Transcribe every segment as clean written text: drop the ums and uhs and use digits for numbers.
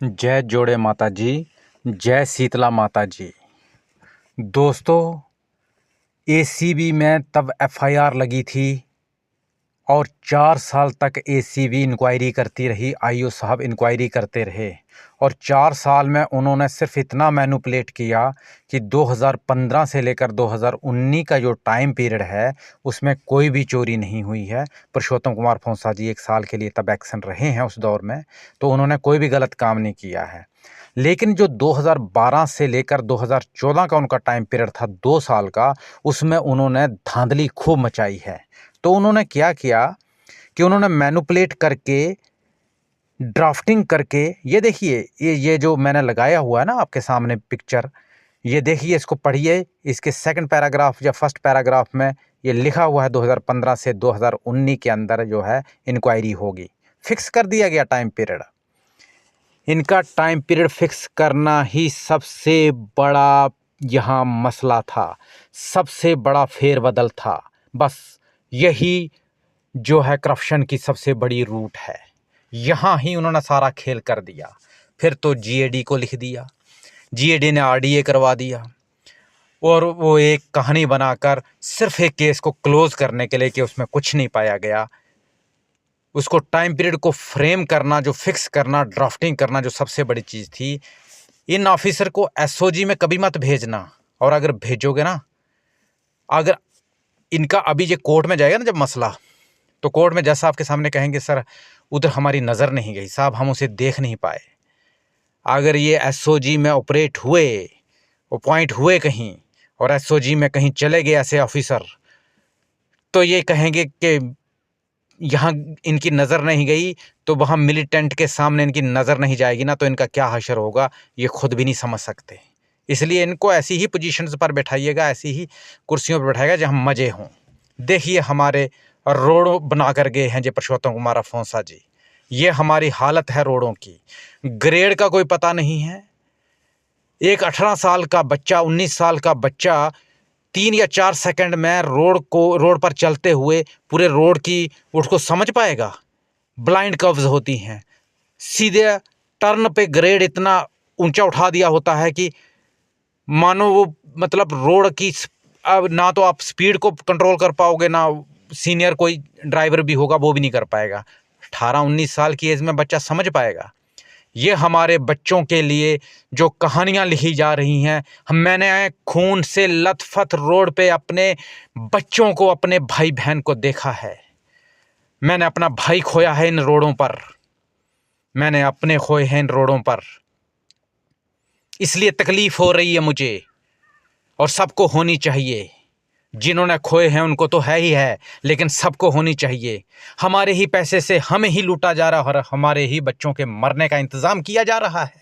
जय जोड़े माता जी, जय शीतला माता जी। दोस्तों, एसीबी में तब एफआईआर लगी थी और 4 साल तक एसीबी इंक्वायरी करती रही, आईओ साहब इंक्वायरी करते रहे और 4 साल में उन्होंने सिर्फ इतना मैनिपुलेट किया कि 2015 से लेकर 2019 का जो टाइम पीरियड है उसमें कोई भी चोरी नहीं हुई है। पुरुषोत्तम कुमार फोंसा जी 1 साल के लिए तब एक्शन रहे हैं उस दौर में, तो उन्होंने कोई भी गलत काम नहीं किया है। लेकिन जो 2012 से लेकर 2014 का उनका टाइम पीरियड था 2 साल का, उसमें उन्होंने धांधली खूब मचाई है। तो उन्होंने क्या किया कि उन्होंने मैनिपुलेट करके, ड्राफ्टिंग करके, ये देखिए, ये जो मैंने लगाया हुआ है ना आपके सामने पिक्चर, ये देखिए, इसको पढ़िए। इसके सेकंड पैराग्राफ या फर्स्ट पैराग्राफ में ये लिखा हुआ है 2015 से 2019 के अंदर जो है इंक्वायरी होगी। फिक्स कर दिया गया टाइम पीरियड। इनका टाइम पीरियड फिक्स करना ही सबसे बड़ा यहाँ मसला था, सबसे बड़ा फेरबदल था। बस यही जो है करप्शन की सबसे बड़ी रूट है। यहाँ ही उन्होंने सारा खेल कर दिया। फिर तो जीएडी को लिख दिया, जीएडी ने आरडीए करवा दिया और वो एक कहानी बनाकर सिर्फ एक केस को क्लोज करने के लिए कि उसमें कुछ नहीं पाया गया, उसको टाइम पीरियड को फ्रेम करना, जो फिक्स करना, ड्राफ्टिंग करना, जो सबसे बड़ी चीज़ थी। इन ऑफिसर को एसओजी में कभी मत भेजना, और अगर भेजोगे ना, अगर इनका अभी ये कोर्ट में जाएगा ना जब मसला, तो कोर्ट में जैसा आपके सामने कहेंगे सर उधर हमारी नज़र नहीं गई साहब, हम उसे देख नहीं पाए। अगर ये एसओजी में ऑपरेट हुए, अपॉइंट हुए कहीं और एसओजी में कहीं चले गए ऐसे ऑफिसर, तो ये कहेंगे कि यहाँ इनकी नज़र नहीं गई, तो वहाँ मिलिटेंट के सामने इनकी नज़र नहीं जाएगी ना, तो इनका क्या हशर होगा ये खुद भी नहीं समझ सकते। इसलिए इनको ऐसी ही पोजीशंस पर बैठाइएगा, ऐसी ही कुर्सियों पर बैठाएगा जहाँ मज़े हों। देखिए हमारे रोड बना कर गए हैं जो पुरुषोत्तम कुमार फोंसा जी, ये हमारी हालत है रोडों की। ग्रेड का कोई पता नहीं है। एक 18 साल का बच्चा, 19 साल का बच्चा 3 या 4 सेकंड में रोड पर चलते हुए पूरे रोड की उसको समझ पाएगा। ब्लाइंड कर्व्स होती हैं, सीधे टर्न पे ग्रेड इतना ऊंचा उठा दिया होता है कि मानो वो मतलब रोड की अब ना तो आप स्पीड को कंट्रोल कर पाओगे, ना सीनियर कोई ड्राइवर भी होगा वो भी नहीं कर पाएगा। 18-19 साल की एज में बच्चा समझ पाएगा। ये हमारे बच्चों के लिए जो कहानियां लिखी जा रही हैं, मैंने खून से लथपथ रोड पे अपने बच्चों को, अपने भाई बहन को देखा है। मैंने अपना भाई खोया है इन रोडों पर, मैंने अपने खोए हैं इन रोडों पर, इसलिए तकलीफ हो रही है मुझे, और सबको होनी चाहिए। जिन्होंने खोए हैं उनको तो है ही है, लेकिन सबको होनी चाहिए। हमारे ही पैसे से हमें ही लूटा जा रहा है और हमारे ही बच्चों के मरने का इंतजाम किया जा रहा है।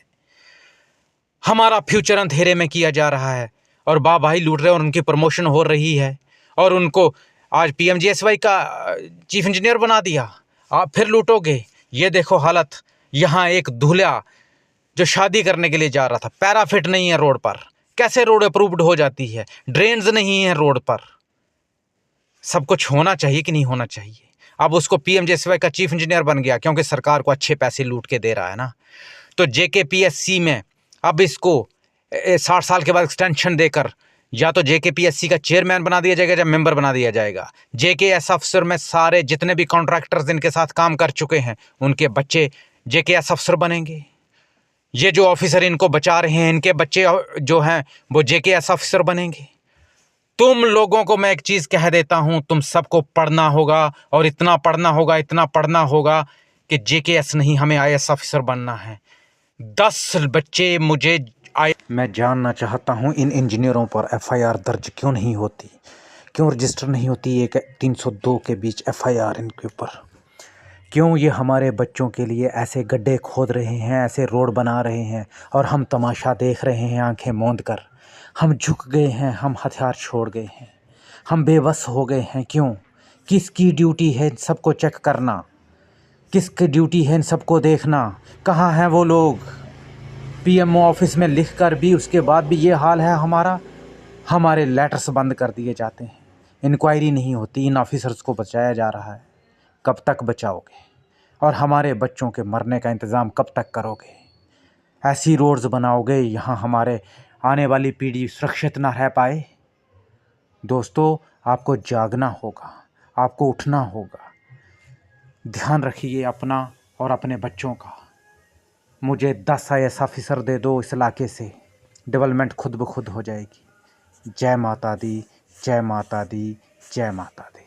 हमारा फ्यूचर अंधेरे में किया जा रहा है और भाई लूट रहे हैं और उनकी प्रमोशन हो रही है, और उनको आज पीएमजीएसवाई का चीफ इंजीनियर बना दिया। आप फिर लूटोगे। ये देखो हालत। यहाँ एक दूल्हा जो शादी करने के लिए जा रहा था, पैराफिट नहीं है रोड पर, कैसे रोड अप्रूव्ड हो जाती है? ड्रेन्स नहीं है रोड पर। सब कुछ होना चाहिए कि नहीं होना चाहिए? अब उसको पीएमजीएसवाई का चीफ इंजीनियर बन गया क्योंकि सरकार को अच्छे पैसे लूट के दे रहा है ना। तो जेकेपीएससी में अब इसको 60 साल के बाद एक्सटेंशन देकर या तो जेकेपीएससी का चेयरमैन बना दिया जाएगा या मेंबर बना दिया जाएगा। जेकेएस अफसर में सारे जितने भी कॉन्ट्रैक्टर्स इनके साथ काम कर चुके हैं उनके बच्चे जेकेएस अफसर बनेंगे। ये जो ऑफिसर इनको बचा रहे हैं इनके बच्चे जो हैं वो जेकेएस अफसर बनेंगे। तुम लोगों को मैं एक चीज़ कह देता हूं, तुम सबको पढ़ना होगा, और इतना पढ़ना होगा, इतना पढ़ना होगा कि जेकेएस नहीं, हमें आईएएस अफसर बनना है। 10 बच्चे मुझे मैं जानना चाहता हूं इन इंजीनियरों पर एफआईआर दर्ज क्यों नहीं होती, क्यों रजिस्टर नहीं होती एक 302 के बीच एफआईआर इनके ऊपर? क्यों ये हमारे बच्चों के लिए ऐसे गड्ढे खोद रहे हैं, ऐसे रोड बना रहे हैं और हम तमाशा देख रहे हैं आंखें मूंद कर? हम झुक गए हैं, हम हथियार छोड़ गए हैं, हम बेबस हो गए हैं। क्यों? किसकी ड्यूटी है इन सबको चेक करना? किसकी ड्यूटी है इन सबको देखना? कहाँ हैं वो लोग? पीएमओ ऑफिस में लिख कर भी उसके बाद भी ये हाल है हमारा। हमारे लेटर्स बंद कर दिए जाते हैं, इंक्वायरी नहीं होती, इन ऑफिसर्स को बचाया जा रहा है। कब तक बचाओगे? और हमारे बच्चों के मरने का इंतज़ाम कब तक करोगे? ऐसी रोड्स बनाओगे यहाँ हमारे आने वाली पीढ़ी सुरक्षित ना रह पाए। दोस्तों, आपको जागना होगा, आपको उठना होगा। ध्यान रखिए अपना और अपने बच्चों का। मुझे 10 IAS ऑफिसर दे दो इस इलाके से, डेवलपमेंट खुद ब खुद हो जाएगी। जय माता दी, जय माता दी, जय माता दी।